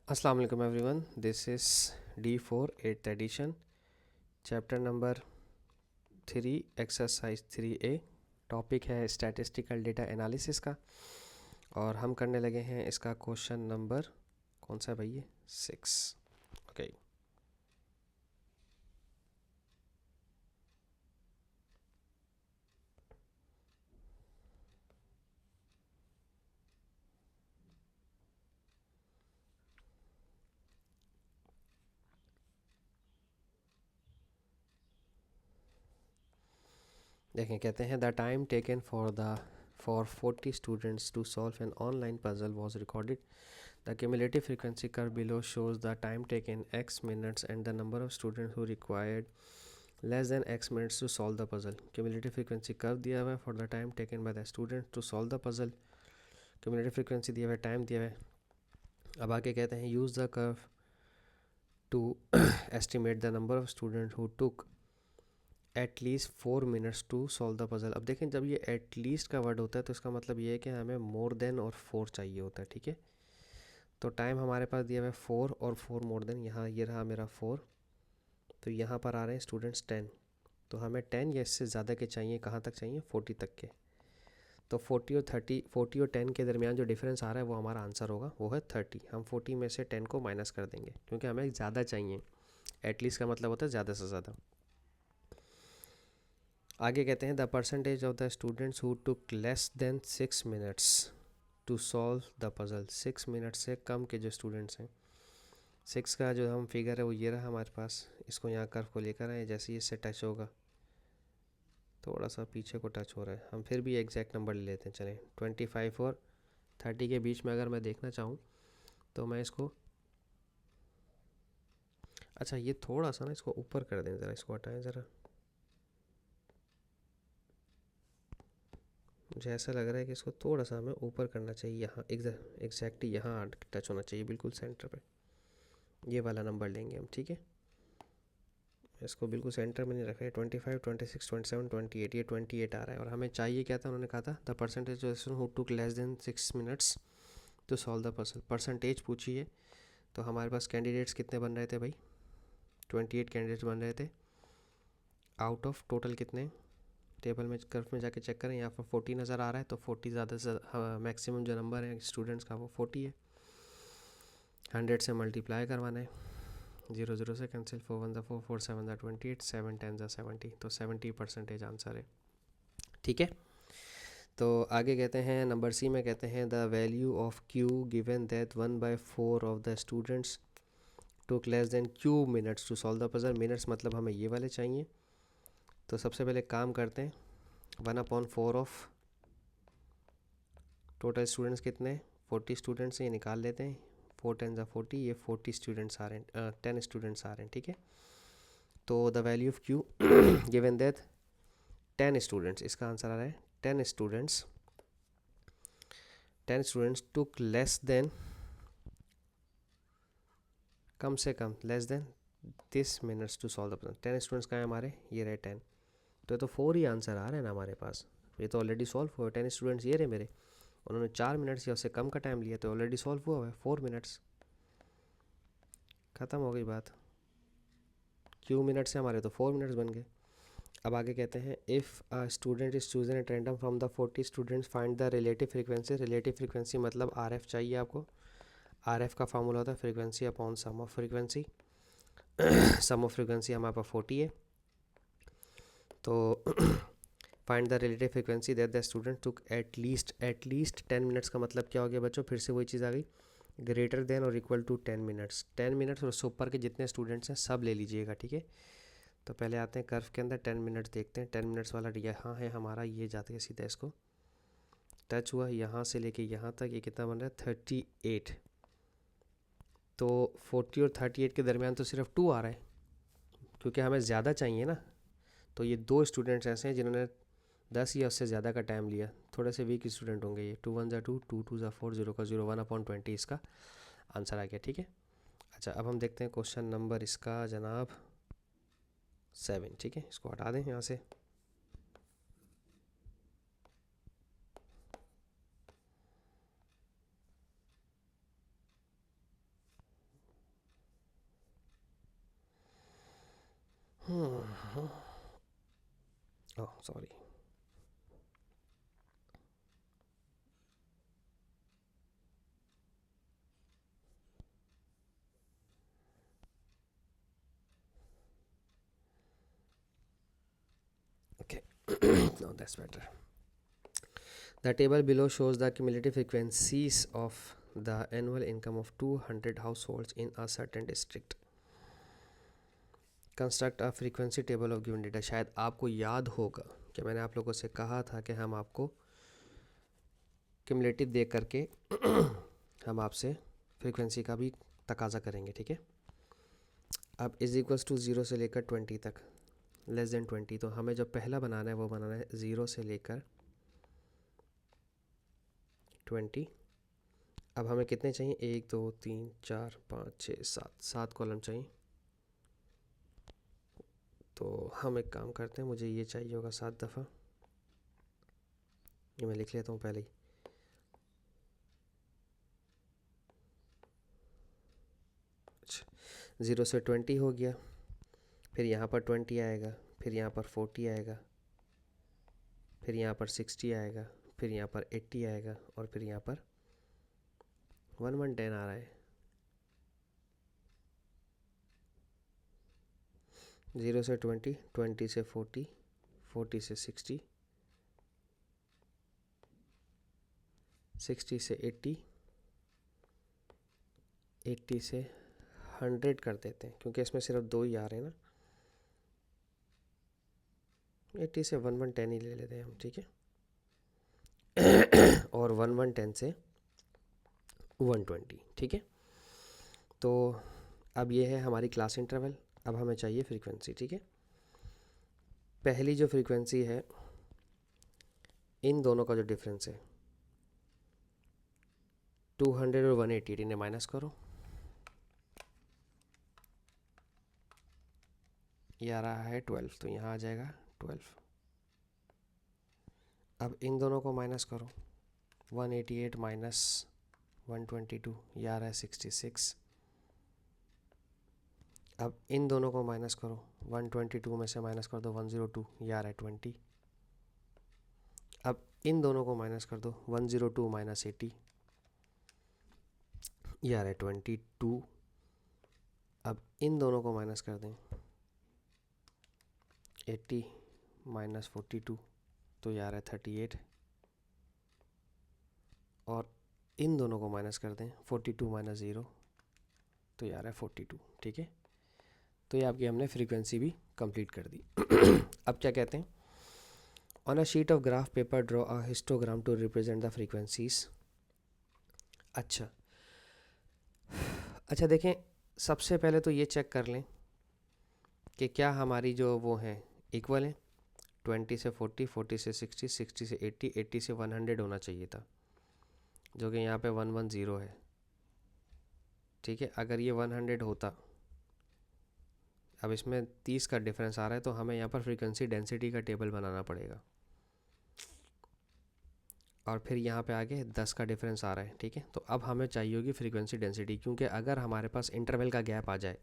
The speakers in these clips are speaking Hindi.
अस्सलाम वालेकुम everyone, this is D4 8th edition, chapter number 3, exercise 3A। Topic है स्टैटिस्टिकल डेटा एनालिसिस का और हम करने लगे हैं इसका क्वेश्चन नंबर कौन सा है भाई, ये 6। ओके, देखें, कहते हैं the time taken for 40 students to solve an online puzzle was recorded. The cumulative frequency curve below shows the time taken x minutes and the number of students who required less than x minutes to solve the puzzle. Cumulative frequency curve दिया हुआ है for the time taken by the students to solve the puzzle. Cumulative frequency दिया हुआ है, time दिया हुआ है. अब आगे कहते हैं use the curve to estimate the number of students who took at least 4 minutes to solve the puzzle. अब देखें, जब ये at least का वर्ड होता है तो इसका मतलब ये है कि हमें more than और 4 चाहिए होता है. ठीक है, तो टाइम हमारे पास दिया हुआ है 4 और 4 मोर देन, यहाँ ये रहा मेरा 4, तो यहाँ पर आ रहे हैं स्टूडेंट्स 10, तो हमें 10 या इससे ज़्यादा के चाहिए. कहाँ तक चाहिए? 40 तक के. तो 40 और 10 के दरमियान जो डिफरेंस आ रहा है वो हमारा आंसर होगा, वो है 30. हम 40 में से 10 को माइनस कर देंगे क्योंकि हमें ज़्यादा चाहिए. एटलीस्ट का मतलब होता है ज़्यादा से ज़्यादा. आगे कहते हैं the percentage of the students who took less than 6 minutes to solve the puzzle. 6 minute से कम के जो स्टूडेंट्स हैं, 6 का जो हम फिगर है वो ये रहा हमारे पास. इसको यहाँ कर्व को लेकर आए, जैसे ही इससे टच होगा, थोड़ा सा पीछे को टच हो रहा है, हम फिर भी एग्जैक्ट नंबर ले लेते हैं. चलें, 25 और 30 के बीच में अगर मैं देखना चाहूँ तो मैं इसको, अच्छा ये थोड़ा सा ना इसको ऊपर कर दें, ज़रा इसको हटाएं ज़रा. मुझे ऐसा लग रहा है कि इसको थोड़ा सा हमें ऊपर करना चाहिए. यहाँ एग्जैक्टली यहाँ टच होना चाहिए, बिल्कुल सेंटर पे. ये वाला नंबर लेंगे हम. ठीक है, इसको बिल्कुल सेंटर में नहीं रखा है. 25, 26, 27, 28, ये 28 आ रहा है. और हमें चाहिए क्या था? उन्होंने कहा था the percentage who took less than 6 minutes to solve the puzzle. Percentage पूछी है, तो हमारे पास कैंडिडेट्स कितने बन रहे थे भाई? 28 कैंडिडेट्स बन रहे थे. आउट ऑफ टोटल कितने? टेबल में कर्व में जाके चेक करें, यहाँ पर 40 नज़र आ रहा है, तो 40 ज़्यादा से मैक्सिमम जो नंबर है स्टूडेंट्स का वो 40 है. 100 से मल्टीप्लाई करवाना है, 0 0 से कैंसिल, 4 1 4 4 7 28, 7 10 70, तो 70% आंसर है. ठीक है, तो आगे कहते हैं नंबर सी में, कहते हैं the value of Q given that 1/4 of the students took less than q minutes to solve the puzzle. Minutes मतलब हमें ये वाले चाहिए. तो सबसे पहले काम करते हैं, 1/4 ऑफ टोटल स्टूडेंट्स कितने? 40 स्टूडेंट्स, ये निकाल लेते हैं. 4 10 40, ये 40 स्टूडेंट्स आ रहे हैं, 10 स्टूडेंट्स आ रहे हैं. ठीक है, तो the value of Q given that 10 students, इसका आंसर आ रहा है 10 students. 10 students took less than, कम से कम less than 30 minutes to solve the problem. 10 students का है हमारे, ये रहे 10, तो ये तो 4 ही आंसर आ रहे हैं ना हमारे पास. ये तो ऑलरेडी सॉल्व हुआ है. 10 स्टूडेंट्स ये रहे मेरे, उन्होंने 4 मिनट्स या उससे कम का टाइम लिया, तो ऑलरेडी सॉल्व हुआ है 4 मिनट्स. ख़त्म हो गई बात. क्यू मिनट से हमारे तो 4 मिनट्स बन गए. अब आगे कहते हैं if a student is chosen at random from the 40 students find the relative frequency. Relative frequency मतलब RF चाहिए आपको. RF का फार्मूला होता है frequency upon sum of frequency. Sum of frequency हमारे पास 40 है, तो find the relative frequency that the student took at least 10 minutes. का मतलब क्या हो गया बच्चों? फिर से वही चीज़ आ गई, ग्रेटर देन और इक्वल टू 10 मिनट्स. 10 मिनट्स और उससे ऊपर के जितने स्टूडेंट्स हैं सब ले लीजिएगा. ठीक है, तो पहले आते हैं कर्व के अंदर, 10 मिनट्स देखते हैं. 10 मिनट्स वाला यहाँ है हमारा, ये जाते हैं सीधा, इसको टच हुआ यहाँ से लेके यहाँ तक, ये कितना बन रहा है? 38. तो 40 और 38 के दरमियान तो सिर्फ 2 आ रहा है, क्योंकि हमें ज़्यादा चाहिए ना. तो ये 2 स्टूडेंट्स ऐसे हैं जिन्होंने 10 या उससे ज़्यादा का टाइम लिया. थोड़े से वीक स्टूडेंट होंगे ये. 2 1 2, 2 2 4, 0 का 0, 1/20 इसका आंसर आ गया. ठीक है, अच्छा अब हम देखते हैं क्वेश्चन नंबर इसका जनाब 7. ठीक है, इसको हटा दें यहाँ से. Oh sorry, okay. No, that's better. The table below shows the cumulative frequencies of the annual income of 200 households in a certain district. Construct a frequency table of given data. शायद आपको याद होगा कि मैंने आप लोगों से कहा था कि हम आपको क्यूमुलेटिव दे करके हम आपसे फ्रीक्वेंसी का भी तकाजा करेंगे, ठीक है। अब इज इक्वल्स टू 0 से लेकर 20 तक, लेस देन 20, तो हमें जो पहला बनाना है वो बनाना है 0 से लेकर 20। अब हमें कितने चाहिए, 1 2 3 4 5 6 7, 7 कॉलम चाहिए। तो हम एक काम करते हैं, मुझे ये चाहिए होगा 7 दफ़ा, ये मैं लिख लेता हूँ पहले ही। अच्छा, 0 से 20 हो गया, फिर यहाँ पर 20 आएगा, फिर यहाँ पर 40 आएगा, फिर यहाँ पर 60 आएगा, फिर यहाँ पर 80 आएगा, और फिर यहाँ पर 1110 आ रहा है। 0 से 20, 20 से 40, 40 से 60, 60 से 80, 80 से 100 कर देते हैं क्योंकि इसमें सिर्फ 2 ही आ रहे हैं ना। 80 से 1110 ही ले लेते हैं हम, ठीक है। और 1110 से 120, ठीक है। तो अब ये है हमारी क्लास इंटरवल, अब हमें चाहिए फ्रीक्वेंसी, ठीक है। पहली जो फ्रीक्वेंसी है, इन दोनों का जो डिफरेंस है 200 और 180, इन्हें माइनस करो, ये आ रहा है 12, तो यहाँ आ जाएगा 12। अब इन दोनों को माइनस करो, 188 माइनस 122, ये आ रहा है 66। अब इन दोनों को माइनस करो, 122 में से माइनस कर दो 102, ये आ रहा है 20। अब इन दोनों को माइनस कर दो, 102 माइनस 80, ये आ रहा है 22। अब इन दोनों को माइनस कर दें, 80 माइनस 42, तो ये आ रहा है 38। और इन दोनों को माइनस कर दें, 42 माइनस 0, तो ये आ रहा है 42, ठीक है। तो ये आपकी हमने फ्रीक्वेंसी भी कंप्लीट कर दी। अब क्या कहते हैं, on a sheet of graph paper draw a histogram to represent the frequencies. अच्छा देखें, सबसे पहले तो ये चेक कर लें कि क्या हमारी जो वो हैं इक्वल हैं। 20 से 40, 40 से 60, 60 से 80, 80 से 100 होना चाहिए था, जो कि यहाँ पे 110 है, ठीक है। अगर ये 100 होता, अब इसमें 30 का डिफरेंस आ रहा है, तो हमें यहाँ पर फ्रीक्वेंसी डेंसिटी का टेबल बनाना पड़ेगा। और फिर यहाँ पे आगे 10 का डिफरेंस आ रहा है, ठीक है। तो अब हमें चाहिए होगी फ्रीक्वेंसी डेंसिटी, क्योंकि अगर हमारे पास इंटरवल का गैप आ जाए,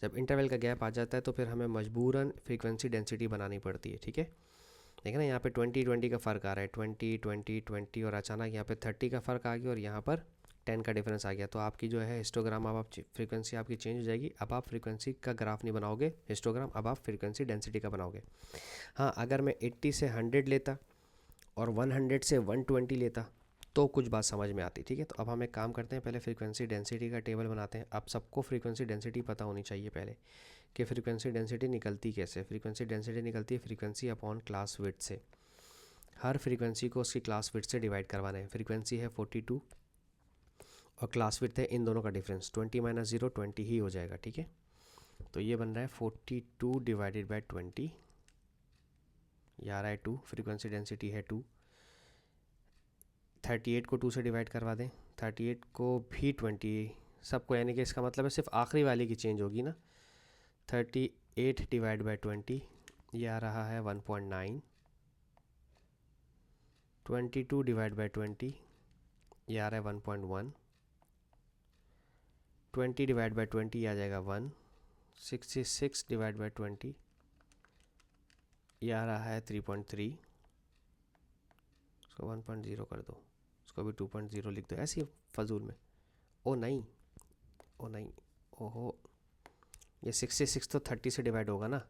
जब इंटरवल का गैप आ जाता है तो फिर हमें मजबूरन फ्रीक्वेंसी डेंसिटी बनानी पड़ती है, ठीक है। देखिए ना, यहाँ पे 20 का फ़र्क आ रहा है, 20 और अचानक यहाँ पे 30 का फ़र्क आ गया, और यहाँ पर 10 का डिफरेंस आ गया। तो आपकी जो है हिस्टोग्राम, अब आप फ्रीक्वेंसी आपकी चेंज हो जाएगी। अब आप फ्रीक्वेंसी का ग्राफ नहीं बनाओगे हिस्टोग्राम, अब आप फ्रीक्वेंसी डेंसिटी का बनाओगे। हाँ, अगर मैं 80 से 100 लेता और 100 से 120 लेता तो कुछ बात समझ में आती, ठीक है। तो अब हम एक काम करते हैं, पहले फ्रीक्वेंसी डेंसिटी का टेबल बनाते हैं। अब सबको फ्रीक्वेंसी डेंसिटी पता होनी चाहिए पहले कि फ्रीक्वेंसी डेंसिटी निकलती कैसे। फ्रीक्वेंसी डेंसिटी निकलती है फ्रीक्वेंसी अपॉन क्लास विड्थ से। हर फ्रीक्वेंसी को उसकी क्लास विड्थ से डिवाइड करवाना है। फ्रीक्वेंसी है 42 और क्लास विड्थ है इन दोनों का डिफरेंस, 20 माइनस 0 20 ही हो जाएगा, ठीक है। तो ये बन रहा है 42 डिवाइडेड बाई 20, ये आ रहा है 2। फ्रीक्वेंसी डेंसिटी है 2। 38 को 2 से डिवाइड करवा दें, 38 को भी 20 सबको, यानी कि इसका मतलब है सिर्फ आखिरी वाले की चेंज होगी ना। 38 डिवाइड बाई 20, ये आ रहा है 1.9। 22 डिवाइड बाई 20, ये आ रहा है 1.1। 20 डिवाइड बाई 20 आ जाएगा 1, 66 डिवाइड बाई 20, ये आ रहा है 3.3, इसको 1.0 कर दो, इसको भी 2.0 लिख दो ऐसे ही फजूल में। ओ नहीं, ओ नहीं, ओहो, ये 66 तो 30 से डिवाइड होगा ना,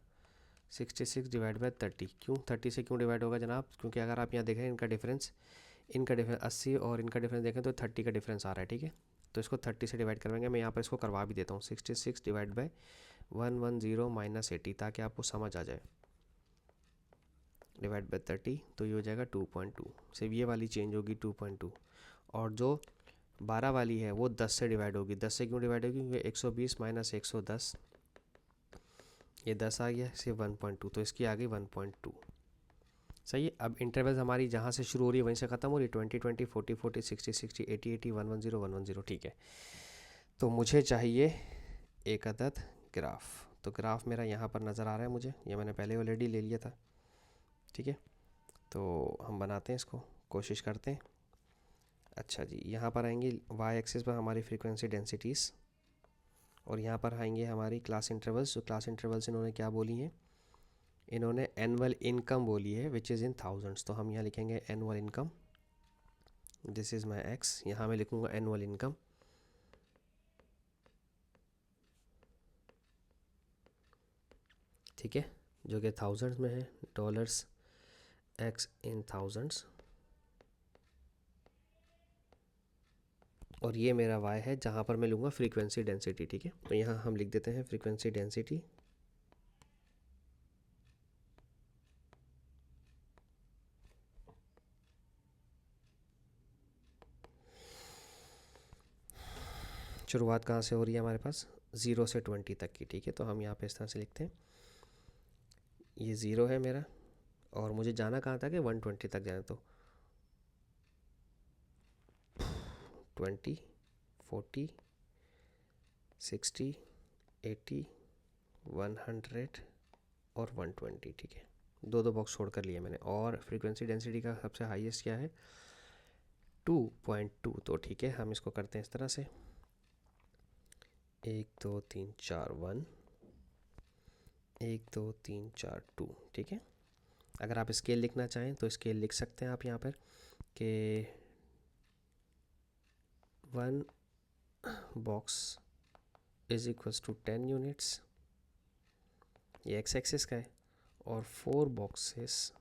66 डिवाइड बाई 30, क्यों 30 से क्यों डिवाइड होगा जनाब? क्योंकि अगर आप यहाँ देखें इनका डिफरेंस 80 और इनका डिफरेंस देखें तो 30 का डिफरेंस आ रहा है, ठीक है। तो इसको 30 से डिवाइड करवाएंगे, मैं यहाँ पर इसको करवा भी देता हूँ, 66 डिवाइड बाई 110 माइनस 80, ताकि आपको समझ आ जाए। डिवाइड बाई 30 तो ये हो जाएगा 2.2, सिर्फ ये वाली चेंज होगी 2.2, और जो 12 वाली है वो 10 से डिवाइड होगी। 10 से क्यों डिवाइड होगी? क्योंकि 120 माइनस 110, ये 10 आ गया, सिर्फ 1.2, तो इसकी आ गई 1.2। सही है। अब इंटरवल्स हमारी जहाँ से शुरू हो रही है वहीं से ख़त्म हो रही है, 20 20 40 40 60 60 80 80 110 110, ठीक है। तो मुझे चाहिए एक अदद ग्राफ, तो ग्राफ मेरा यहाँ पर नज़र आ रहा है मुझे, ये मैंने पहले ऑलरेडी ले लिया था, ठीक है। तो हम बनाते हैं इसको, कोशिश करते हैं। अच्छा जी, यहाँ पर आएंगे वाई एक्सिस पर हमारी फ्रीक्वेंसी डेंसिटीज़, और यहाँ पर आएंगे हमारी क्लास इंटरवल्स। जो क्लास इंटरवल्स इन्होंने क्या बोली हैं, इन्होंने एनुअल इनकम बोली है विच इज़ इन थाउजेंड्स। तो हम यहाँ लिखेंगे annual income, this is my x, यहाँ मैं लिखूँगा एनुअल इनकम, ठीक है, जो कि थाउजेंड्स में है, डॉलर्स एक्स इन थाउजेंड्स, और ये मेरा वाई है जहाँ पर मैं लूँगा फ्रीक्वेंसी डेंसिटी, ठीक है। तो यहाँ हम लिख देते हैं फ्रीक्वेंसी डेंसिटी, शुरुआत कहाँ से हो रही है हमारे पास, 0 से 20 तक की, ठीक है। तो हम यहाँ पे इस तरह से लिखते हैं, ये 0 है मेरा, और मुझे जाना कहाँ तक है, 120 तक जाना, तो 20 40 60 80 100 और 120, ठीक है। दो दो बॉक्स छोड़ कर लिए मैंने, और फ्रीक्वेंसी डेंसिटी का सबसे हाईएस्ट क्या है, 2.2, तो ठीक है, हम इसको करते हैं इस तरह से, 1 2 3 4 1, 1 2 3 4 2, ठीक है। अगर आप स्केल लिखना चाहें तो स्केल लिख सकते हैं आप यहाँ पर कि 1 box is equals to 10 units, ये एक्स एक्सिस का है, और 4 boxes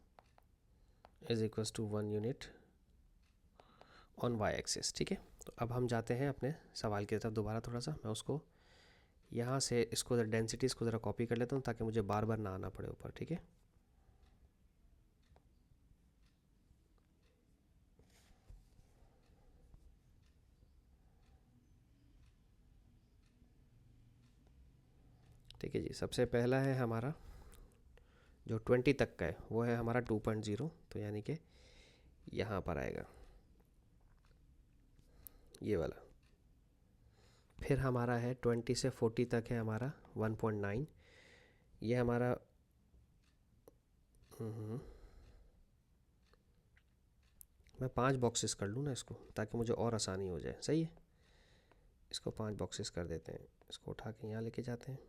is equals to 1 unit on Y axis, ठीक है। तो अब हम जाते हैं अपने सवाल की तरफ दोबारा, थोड़ा सा मैं उसको यहाँ से इसको डेंसिटीज़ को ज़रा कॉपी कर लेता हूँ ताकि मुझे बार बार ना आना पड़े ऊपर, ठीक है। ठीक है जी, सबसे पहला है हमारा जो 20 तक का है वो है हमारा 2.0, तो यानी कि यहाँ पर आएगा ये वाला। फिर हमारा है 20 से 40 तक है हमारा 1.9, ये हमारा मैं 5 बॉक्सेस कर लूँ ना इसको, ताकि मुझे और आसानी हो जाए, सही है। इसको 5 बॉक्सेस कर देते हैं, इसको उठा के यहाँ लेके जाते हैं,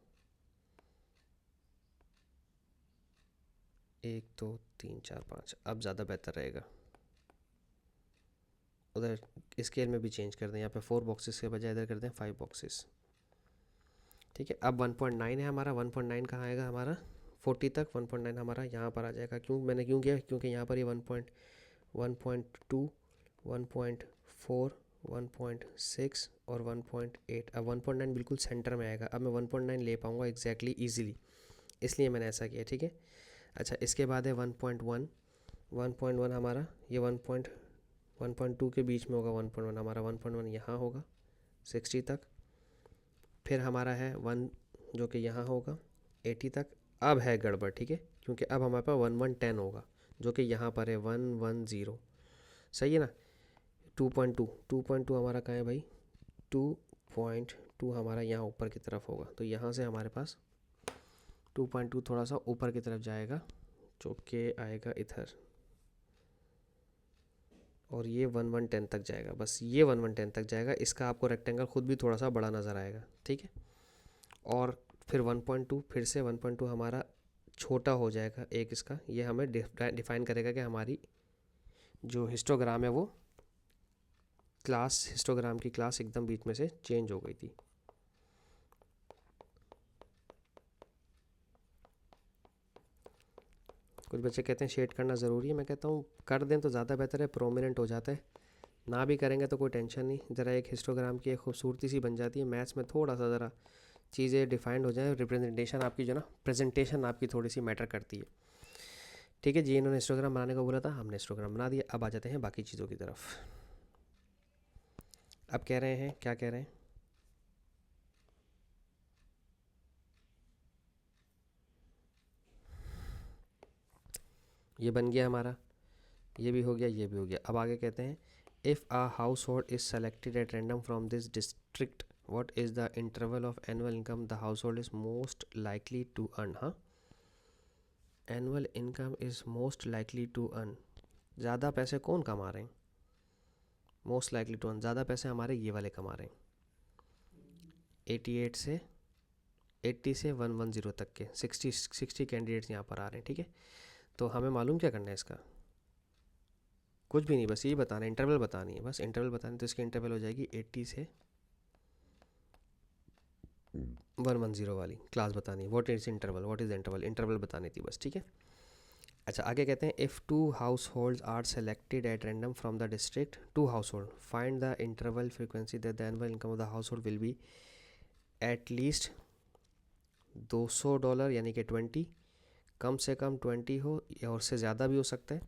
1 2 3 4 5, अब ज़्यादा बेहतर रहेगा। उधर स्केल में भी चेंज कर दें, यहाँ पे 4 बॉक्सेस के बजाय इधर कर दें 5 बॉक्सेस, ठीक है। अब 1.9 है हमारा, 1.9 कहाँ आएगा हमारा, 40 तक 1.9 हमारा यहाँ पर आ जाएगा। क्यों मैंने क्यों किया, क्योंकि यहाँ पर ये 1.2 1.4 1.6 और 1.8, अब 1.9 बिल्कुल सेंटर में आएगा। अब मैं 1.9 ले पाऊँगा एग्जैक्टली ईजिली, इसलिए मैंने ऐसा किया, ठीक है। अच्छा, इसके बाद है 1.1, 1.1 हमारा ये 1.2 के बीच में होगा, 1.1 हमारा 1.1 यहाँ होगा 60 तक। फिर हमारा है 1 जो कि यहाँ होगा 80 तक। अब है गड़बड़, ठीक है, क्योंकि अब हमारे पास 1.10 होगा जो कि यहाँ पर है 110, सही है ना। 2.2 हमारा कहाँ है भाई, 2.2 हमारा यहाँ ऊपर की तरफ होगा, तो यहाँ से हमारे पास 2.2 थोड़ा सा ऊपर की तरफ जाएगा जो कि आएगा इधर, और ये 1.10 तक जाएगा, बस ये 1.10 तक जाएगा। इसका आपको रेक्टेंगल खुद भी थोड़ा सा बड़ा नज़र आएगा, ठीक है। और फिर 1.2, फिर से 1.2 हमारा छोटा हो जाएगा एक इसका, ये हमें डिफाइन करेगा कि हमारी जो हिस्टोग्राम है वो क्लास, हिस्टोग्राम की क्लास एकदम बीच में से चेंज हो गई थी। कुछ बच्चे कहते हैं शेड करना ज़रूरी है, मैं कहता हूँ कर दें तो ज़्यादा बेहतर है, प्रोमिनेंट हो जाता है। ना भी करेंगे तो कोई टेंशन नहीं, ज़रा एक हिस्टोग्राम की एक खूबसूरती सी बन जाती है। मैथ्स में थोड़ा सा ज़रा चीज़ें डिफाइंड हो जाए, रिप्रेजेंटेशन आपकी जो ना, प्रेजेंटेशन आपकी थोड़ी सी मैटर करती है। ठीक है जी, इन्होंने हिस्टोग्राम बनाने को बोला था, हमने हिस्टोग्राम बना दिया। अब आ जाते हैं बाकी चीज़ों की तरफ। अब कह रहे हैं, क्या कह रहे हैं, ये बन गया हमारा, ये भी हो गया, ये भी हो गया। अब आगे कहते हैं if a household is selected at random from this district, what is the interval of annual income the household is most likely to earn. हाँ, annual income is most likely to earn, ज़्यादा पैसे कौन कमा रहे हैं, मोस्ट लाइकली टू अर्न, ज़्यादा पैसे हमारे ये वाले कमा रहे हैं। 88 से 80 से 110 तक के 60 कैंडिडेट्स यहाँ पर आ रहे हैं। ठीक है, तो हमें मालूम क्या करना है इसका, कुछ भी नहीं, बस यही बताना है, इंटरवल बतानी है, बस इंटरवल बतानी। तो इसकी इंटरवल हो जाएगी 80 से 110 वाली क्लास बतानी है। What is interval, what is interval, interval बतानी थी बस। ठीक है, अच्छा आगे कहते हैं if two household are selected at random from the district, two household, find the interval frequency that the annual income of the household will be at least $200, यानी कि 20, कम से कम 20 हो और उससे ज़्यादा भी हो सकता है,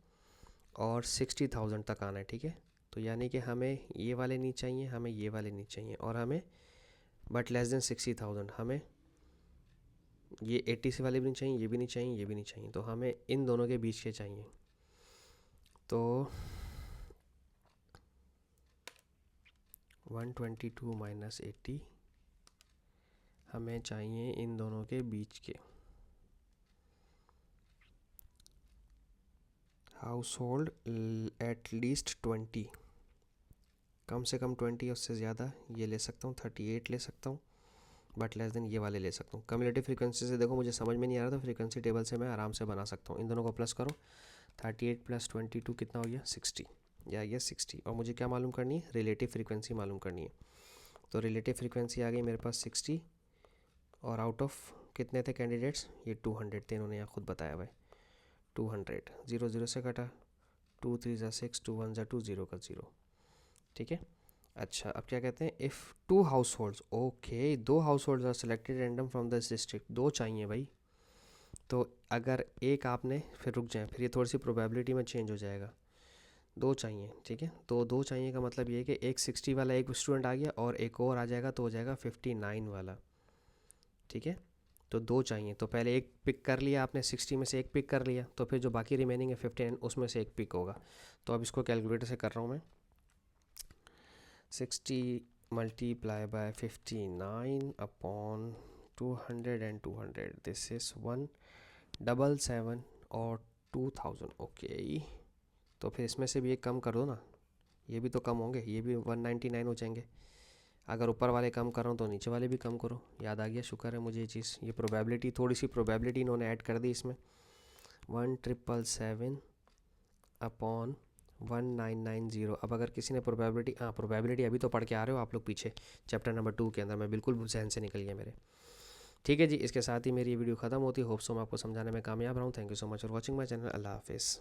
और 60,000 तक आना है। ठीक है, तो यानी कि हमें ये वाले नहीं चाहिए, हमें ये वाले नहीं चाहिए, और हमें बट लेस देन 60,000, हमें ये 80 से वाले भी नहीं चाहिए, ये भी नहीं चाहिए, ये भी नहीं चाहिए, तो हमें इन दोनों के बीच के चाहिए। तो 122 माइनस 80 हमें चाहिए इन दोनों के बीच के। हाउस होल्ड एट लीस्ट 20, कम से कम 20, उससे ज़्यादा ये ले सकता हूँ, 38 ले सकता हूँ, बट लेस देन ये वाले ले सकता हूँ। कम्युलेटिव फ्रीक्वेंसी से देखो मुझे समझ में नहीं आ रहा था, फ्रीक्वेंसी टेबल से मैं आराम से बना सकता हूँ। इन दोनों को प्लस करो, 38 प्लस 22 कितना हो गया, 60, या ये 60। और मुझे क्या मालूम करनी है, रिलेटिव फ्रीक्वेंसी मालूम करनी है। तो रिलेटिव फ्रीक्वेंसी आ गई मेरे पास 60, और आउट ऑफ कितने थे कैंडिडेट्स, ये 200 थे, इन्होंने यहाँ खुद बताया हुआ है 200, 0 0 से कटा, 2 3 ज़ा 6, 2 1 ज़ा 2, 0 का 0। ठीक है, अच्छा अब क्या कहते हैं, if two households, okay, 2 households are selected random from this district, 2 चाहिए भाई। तो अगर एक आपने, फिर रुक जाए, फिर ये थोड़ी सी प्रोबेबिलिटी में चेंज हो जाएगा, 2 चाहिए। ठीक है, तो 2 चाहिए का मतलब ये है कि एक 60 वाला एक स्टूडेंट आ गया और एक और आ जाएगा, तो हो जाएगा 59 वाला। ठीक है, तो 2 चाहिए, तो पहले एक पिक कर लिया आपने, 60 में से एक पिक कर लिया, तो फिर जो बाकी रिमेनिंग है 59, उसमें से एक पिक होगा। तो अब इसको कैलकुलेटर से कर रहा हूँ मैं, 60 multiply by 59 upon 200 and 200, this is 177 और 2000। ओके, तो फिर इसमें से भी एक कम कर दो ना, ये भी तो कम होंगे, ये भी 199 हो जाएंगे। अगर ऊपर वाले कम कर रहा हूँ तो नीचे वाले भी कम करो। याद आ गया, शुक्र है मुझे ये चीज़, ये प्रोबेबिलिटी, थोड़ी सी प्रोबेबिलिटी इन्होंने ऐड कर दी इसमें। 1,777 अपॉन 1990। अब अगर किसी ने प्रोबेबिलिटी, हाँ प्रोबेबिलिटी अभी तो पढ़ के आ रहे हो आप लोग पीछे चैप्टर नंबर 2 के अंदर, मैं बिल्कुल जहन से निकल गया मेरे। ठीक है जी, इसके साथ ही मेरी वीडियो ख़त्म होती है। होप सो मैं आपको समझाने में कामयाब रहा हूँ। Thank you so much for watching my channel. अल्लाह हाफिज़।